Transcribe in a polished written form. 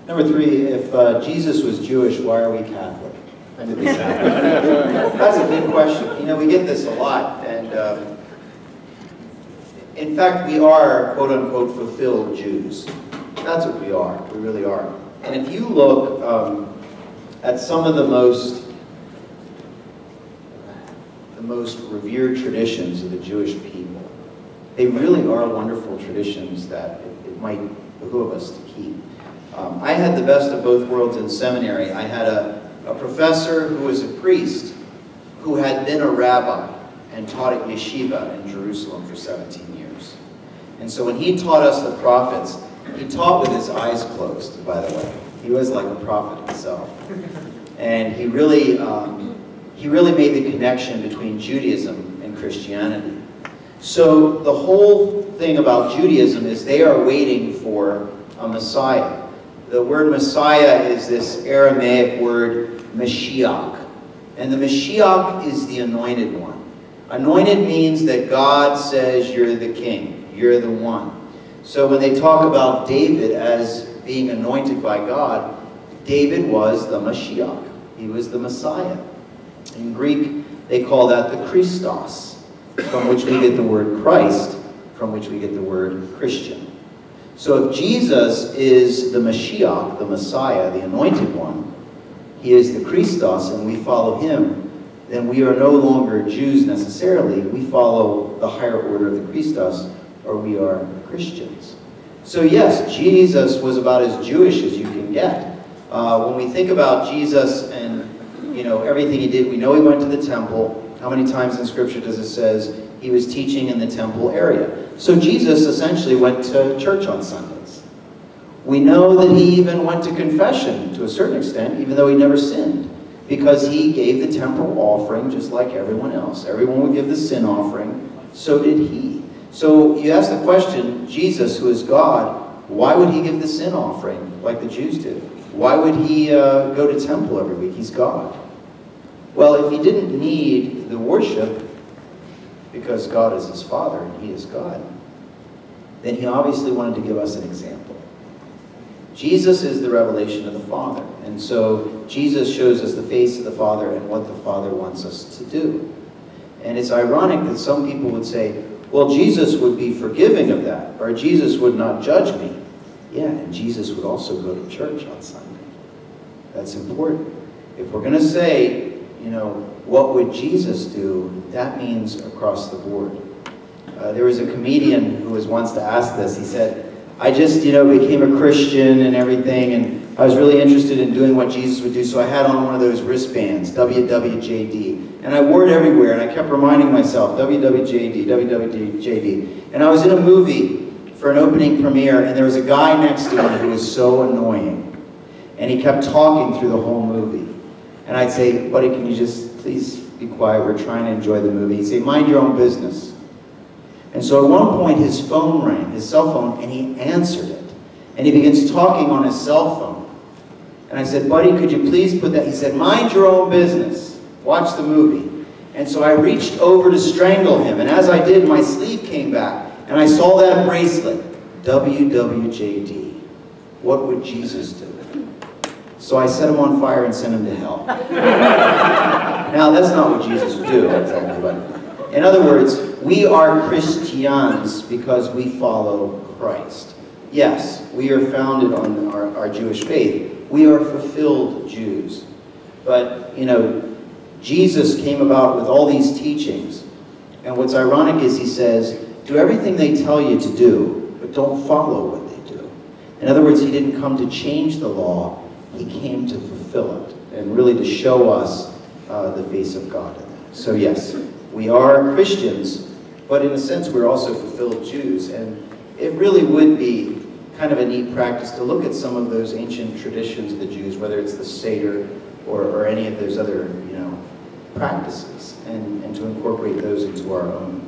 Number 3, if Jesus was Jewish, why are we Catholic? When did this happen? That's a good question. You know, we get this a lot, and in fact, we are, quote-unquote, fulfilled Jews. That's what we are. We really are. And if you look at some of the most revered traditions of the Jewish people, they really are wonderful traditions that it might behoove us to keep. I had the best of both worlds in seminary. I had a professor who was a priest who had been a rabbi and taught at yeshiva in Jerusalem for 17 years. And so when he taught us the prophets, he taught with his eyes closed, by the way. He was like a prophet himself. And he really made the connection between Judaism and Christianity. So the whole thing about Judaism is they are waiting for a Messiah. The word Messiah is this Aramaic word, Mashiach. And the Mashiach is the anointed one. Anointed means that God says you're the king, you're the one. So when they talk about David as being anointed by God, David was the Mashiach. He was the Messiah. In Greek, they call that the Christos, from which we get the word Christ, from which we get the word Christian. So if Jesus is the Mashiach, the Messiah, the anointed one, he is the Christos, and we follow him, then we are no longer Jews necessarily. We follow the higher order of the Christos, or we are Christians. So yes, Jesus was about as Jewish as you can get. When we think about Jesus and everything he did, we know he went to the temple. How many times in Scripture does it says he was teaching in the temple area? So Jesus essentially went to church on Sundays. We know that he even went to confession to a certain extent, even though he never sinned, because he gave the temple offering just like everyone else. Everyone would give the sin offering, so did he. So you ask the question, Jesus, who is God, why would he give the sin offering like the Jews did? Why would he go to temple every week? He's God. Well, if he didn't need the worship, because God is his Father and he is God, then he obviously wanted to give us an example. Jesus is the revelation of the Father, and so Jesus shows us the face of the Father and what the Father wants us to do. And it's ironic that some people would say, well, Jesus would be forgiving of that, or Jesus would not judge me. Yeah, and Jesus would also go to church on Sunday. That's important. If we're going to say, what would Jesus do, that means across the board. There was a comedian who was once asked this. He said, I just, became a Christian and everything, and I was really interested in doing what Jesus would do, so I had on one of those wristbands, WWJD, and I wore it everywhere, and I kept reminding myself, WWJD, WWJD. And I was in a movie for an opening premiere, and there was a guy next to me who was so annoying, and he kept talking through the whole movie. And I'd say, buddy, can you just please be quiet? We're trying to enjoy the movie. He'd say, mind your own business. And so at one point, his phone rang, his cell phone, and he answered it. And he begins talking on his cell phone. And I said, buddy, could you please put that? He said, mind your own business. Watch the movie. And so I reached over to strangle him. And as I did, my sleeve came back. And I saw that bracelet, WWJD. What would Jesus do? So I set him on fire and sent him to hell. Now, that's not what Jesus would do, exactly, but in other words, we are Christians because we follow Christ. Yes, we are founded on our Jewish faith. We are fulfilled Jews. But, Jesus came about with all these teachings. And what's ironic is he says, do everything they tell you to do, but don't follow what they do. In other words, he didn't come to change the law. He came to fulfill it and really to show us the face of God in that. So yes, we are Christians, but in a sense we're also fulfilled Jews. And it really would be kind of a neat practice to look at some of those ancient traditions of the Jews, whether it's the Seder or any of those other practices, and to incorporate those into our own